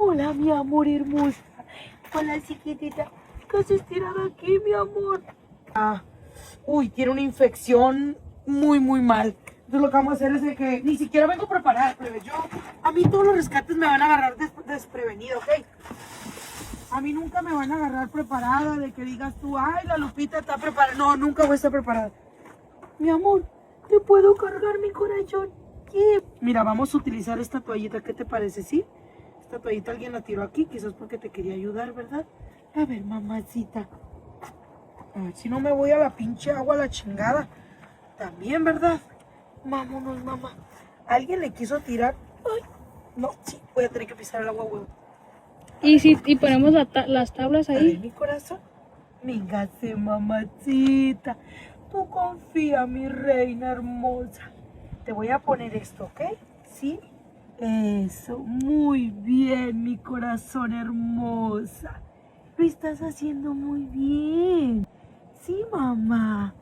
Hola, mi amor hermosa. Hola, chiquitita. ¿Qué haces tirada aquí, mi amor? Uy, tiene una infección muy mal. Entonces lo que vamos a hacer es de que ni siquiera vengo preparada, pero a mí todos los rescates me van a agarrar desprevenido, ¿ok? A mí nunca me van a agarrar preparada de que digas tú, ay, la Lupita está preparada. No, nunca voy a estar preparada. Mi amor, ¿te puedo cargar mi corazón? ¿Qué? Mira, vamos a utilizar esta toallita, ¿qué te parece, sí? Esta toallita alguien la tiró aquí, quizás porque te quería ayudar, ¿verdad? A ver, mamacita. A ver, si no me voy a la pinche agua, a la chingada. También, ¿verdad? Vámonos, mamá. ¿Alguien le quiso tirar? Ay, no, sí, voy a tener que pisar el agua, huevo. Y si ponemos las tablas A ver, ahí. mi corazón. Véngase, mamacita. Tú confía, mi reina hermosa. Te voy a poner esto, ¿ok? ¿Sí? Eso, muy bien, mi corazón hermosa. Lo estás haciendo muy bien. Sí, mamá.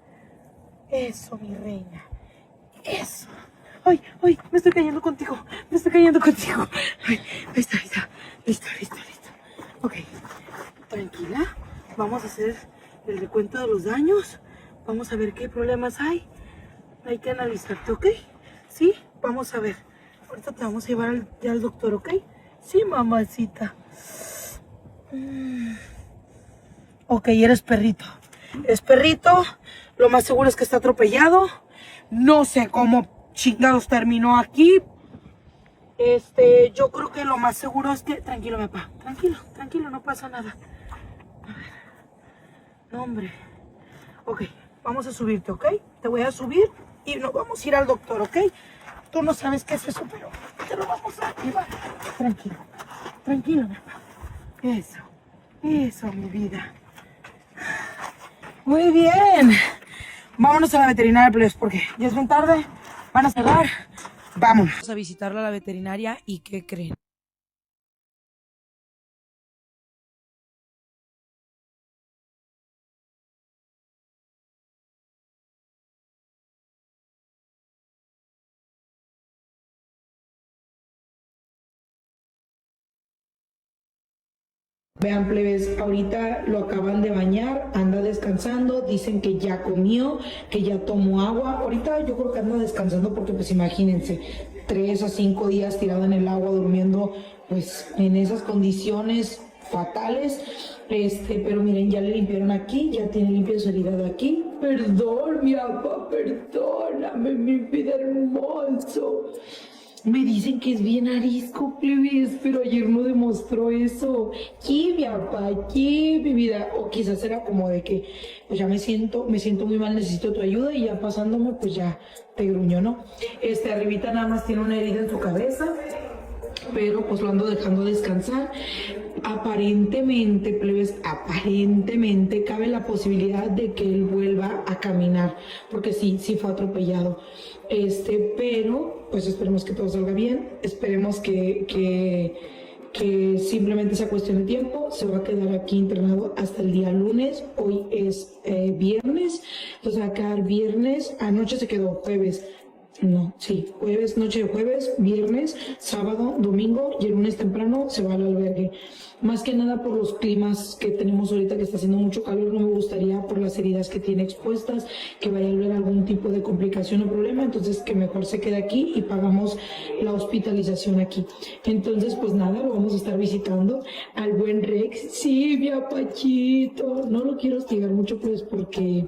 Eso, mi reina. Eso. Ay, me estoy cayendo contigo. Me estoy cayendo contigo. Ay, ahí está. Listo. Ok, tranquila. Vamos a hacer el recuento de los daños. Vamos a ver qué problemas hay. Hay que analizarte, ¿ok? Sí, vamos a ver. Ahorita te vamos a llevar ya al doctor, ¿ok? Sí, mamacita. Ok, eres perrito. Es perrito. Lo más seguro es que está atropellado. No sé cómo chingados terminó aquí. Yo creo que lo más seguro es que... Tranquilo, mi papá. Tranquilo, no pasa nada. A ver. No, hombre. Ok, vamos a subirte, ¿ok? Te voy a subir y nos vamos a ir al doctor, ¿ok? Tú no sabes qué es eso, pero te lo vamos a llevar. Tranquilo, mi papá. Eso, mi vida. Muy bien. Vámonos a la veterinaria, please, porque ya es bien tarde. Van a cerrar. Vamos a visitarla a la veterinaria y ¿qué creen? Vean, plebes, ahorita lo acaban de bañar, anda descansando, dicen que ya comió, que ya tomó agua. Ahorita yo creo que anda descansando porque pues imagínense, 3 a 5 días tirado en el agua durmiendo pues en esas condiciones fatales. Pero miren, ya le limpiaron aquí, ya tiene limpia su herida de aquí. Perdón, mi papá, perdóname, mi vida hermoso. Me dicen que es bien arisco, plebes, pero ayer no demostró eso. ¿Qué, mi papá? ¿Qué, mi vida? O quizás era como de que, pues ya me siento muy mal, necesito tu ayuda y ya pasándome, pues ya te gruñó, ¿no? Arribita nada más tiene una herida en su cabeza, pero pues lo ando dejando descansar. Aparentemente, plebes, cabe la posibilidad de que él vuelva a caminar, porque sí fue atropellado. Pero pues esperemos que todo salga bien, esperemos que simplemente sea cuestión de tiempo. Se va a quedar aquí internado hasta el día lunes. Hoy es viernes, entonces va a quedar viernes. Anoche se quedó jueves. No, sí, jueves, noche de jueves, viernes, sábado, domingo y el lunes temprano se va al albergue. Más que nada por los climas que tenemos ahorita, que está haciendo mucho calor, no me gustaría por las heridas que tiene expuestas, que vaya a haber algún tipo de complicación o problema, entonces que mejor se quede aquí y pagamos la hospitalización aquí. Entonces, pues nada, lo vamos a estar visitando al buen Rex. Sí, mi apachito, no lo quiero hostigar mucho pues porque...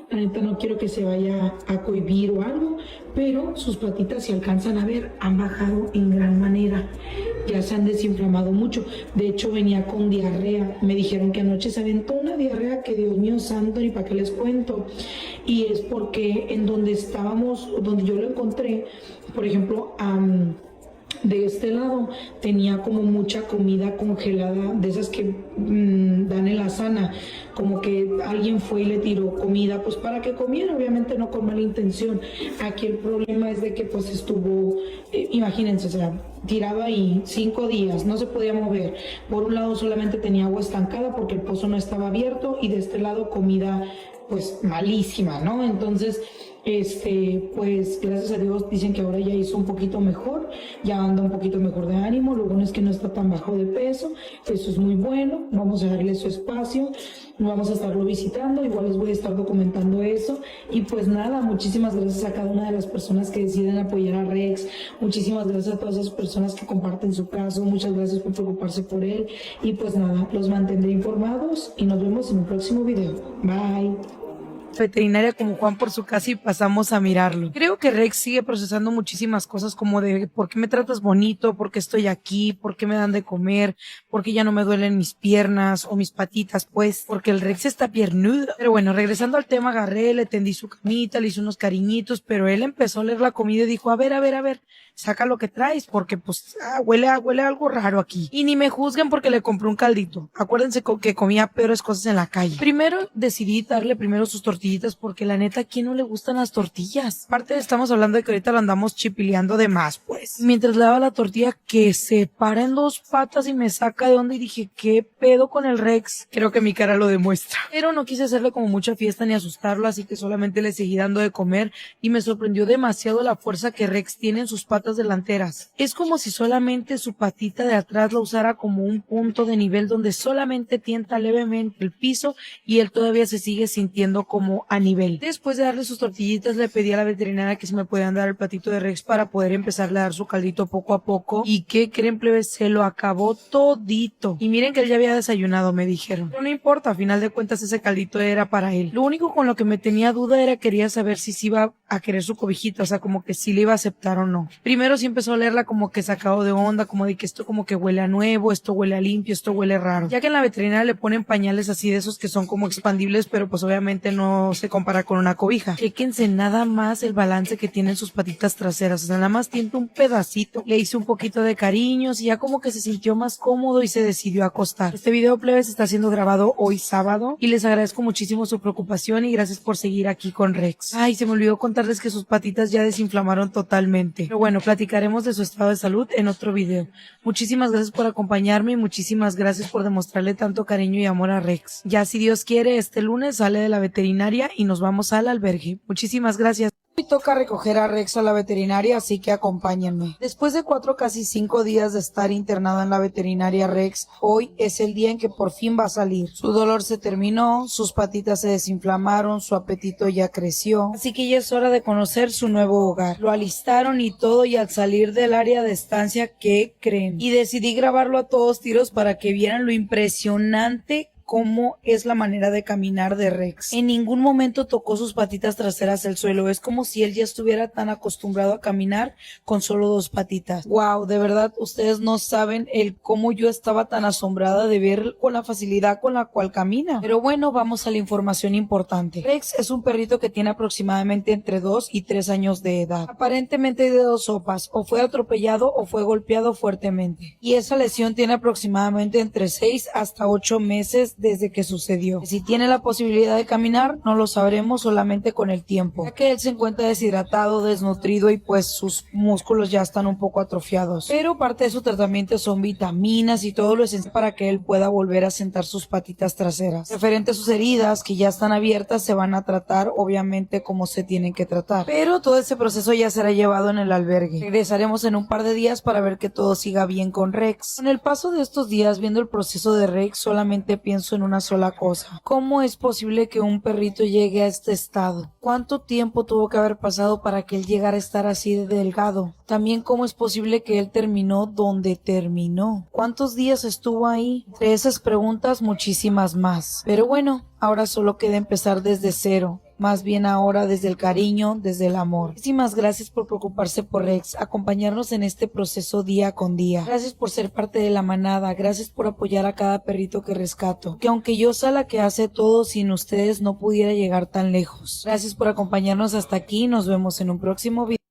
La neta no quiero que se vaya a cohibir o algo, pero sus patitas, si alcanzan a ver, han bajado en gran manera. Ya se han desinflamado mucho. De hecho, venía con diarrea. Me dijeron que anoche se aventó una diarrea que, Dios mío santo, ni para qué les cuento. Y es porque en donde estábamos, donde yo lo encontré, por ejemplo, de este lado tenía como mucha comida congelada, de esas que dan en la sana, como que alguien fue y le tiró comida, pues para que comiera, obviamente no con mala intención. Aquí el problema es de que pues estuvo, imagínense, o sea, tirado ahí 5 días, no se podía mover. Por un lado solamente tenía agua estancada porque el pozo no estaba abierto y de este lado comida pues malísima, ¿no? Entonces Pues gracias a Dios dicen que ahora ya hizo un poquito mejor, ya anda un poquito mejor de ánimo, lo bueno es que no está tan bajo de peso, eso es muy bueno, vamos a darle su espacio, vamos a estarlo visitando, igual les voy a estar documentando eso, y pues nada, muchísimas gracias a cada una de las personas que deciden apoyar a Rex, muchísimas gracias a todas esas personas que comparten su caso, muchas gracias por preocuparse por él, y pues nada, los mantendré informados y nos vemos en un próximo video. Bye. Veterinaria como Juan por su casa y pasamos a mirarlo. Creo que Rex sigue procesando muchísimas cosas como de por qué me tratas bonito, por qué estoy aquí, por qué me dan de comer, por qué ya no me duelen mis piernas o mis patitas, pues, porque el Rex está piernudo. Pero bueno, regresando al tema, agarré, le tendí su camita, le hice unos cariñitos, pero él empezó a oler la comida y dijo, a ver, saca lo que traes, porque pues huele algo raro aquí. Y ni me juzguen porque le compré un caldito. Acuérdense que comía peores cosas en la calle. Primero decidí darle sus tortillas porque la neta, ¿a quién no le gustan las tortillas? Aparte estamos hablando de que ahorita lo andamos chipileando de más, pues. Mientras le daba la tortilla que se para en dos patas y me saca de onda y dije, ¿qué pedo con el Rex? Creo que mi cara lo demuestra. Pero no quise hacerle como mucha fiesta ni asustarlo, así que solamente le seguí dando de comer y me sorprendió demasiado la fuerza que Rex tiene en sus patas delanteras. Es como si solamente su patita de atrás la usara como un punto de nivel donde solamente tienta levemente el piso y él todavía se sigue sintiendo como a nivel. Después de darle sus tortillitas, le pedí a la veterinaria que si me podían dar el platito de Rex para poder empezarle a dar su caldito poco a poco. ¿Y qué creen, plebes? Se lo acabó todito. Y miren que él ya había desayunado, me dijeron. Pero no importa, a final de cuentas ese caldito era para él. Lo único con lo que me tenía duda era quería saber si se iba a querer su cobijita, o sea, como que si le iba a aceptar o no. Primero sí empezó a olerla como que sacado de onda, como de que esto como que huele a nuevo, esto huele a limpio, esto huele raro. Ya que en la veterinaria le ponen pañales así de esos que son como expandibles, pero pues obviamente no se compara con una cobija. Chéquense nada más el balance que tienen sus patitas traseras, o sea, nada más tiene un pedacito. Le hice un poquito de cariños y ya como que se sintió más cómodo y se decidió a acostar. Este video, plebes, está siendo grabado hoy sábado y les agradezco muchísimo su preocupación y gracias por seguir aquí con Rex. Ay, se me olvidó contarles que sus patitas ya desinflamaron totalmente. Pero bueno, platicaremos de su estado de salud en otro video. Muchísimas gracias por acompañarme y muchísimas gracias por demostrarle tanto cariño y amor a Rex. Ya si Dios quiere, este lunes sale de la veterinaria y nos vamos al albergue. Muchísimas gracias. Hoy toca recoger a Rex a la veterinaria, así que acompáñenme. Después de 4, casi 5 días de estar internado en la veterinaria Rex, hoy es el día en que por fin va a salir. Su dolor se terminó, sus patitas se desinflamaron, su apetito ya creció, así que ya es hora de conocer su nuevo hogar. Lo alistaron y todo, y al salir del área de estancia, ¿qué creen? Y decidí grabarlo a todos tiros para que vieran lo impresionante cómo es la manera de caminar de Rex. En ningún momento tocó sus patitas traseras el suelo, es como si él ya estuviera tan acostumbrado a caminar con solo 2 patitas. Wow, de verdad, ustedes no saben el cómo yo estaba tan asombrada de ver con la facilidad con la cual camina. Pero bueno, vamos a la información importante. Rex es un perrito que tiene aproximadamente entre 2 y 3 años de edad. Aparentemente de 2 sopas, o fue atropellado o fue golpeado fuertemente. Y esa lesión tiene aproximadamente entre 6 hasta 8 meses desde que sucedió. Si tiene la posibilidad de caminar, no lo sabremos solamente con el tiempo, ya que él se encuentra deshidratado, desnutrido y pues sus músculos ya están un poco atrofiados. Pero parte de su tratamiento son vitaminas y todo lo esencial para que él pueda volver a sentar sus patitas traseras. Referente a sus heridas que ya están abiertas, se van a tratar obviamente como se tienen que tratar. Pero todo ese proceso ya será llevado en el albergue. Regresaremos en un par de días para ver que todo siga bien con Rex. Con el paso de estos días, viendo el proceso de Rex, solamente pienso en una sola cosa. ¿Cómo es posible que un perrito llegue a este estado? ¿Cuánto tiempo tuvo que haber pasado para que él llegara a estar así de delgado? También, ¿cómo es posible que él terminó donde terminó? ¿Cuántos días estuvo ahí? Entre esas preguntas, muchísimas más. Pero bueno, ahora solo queda empezar desde cero. Más bien ahora desde el cariño, desde el amor. Muchísimas gracias por preocuparse por Rex, acompañarnos en este proceso día con día. Gracias por ser parte de la manada, gracias por apoyar a cada perrito que rescato. Que aunque yo sea la que hace todo, sin ustedes no pudiera llegar tan lejos. Gracias por acompañarnos hasta aquí, nos vemos en un próximo video.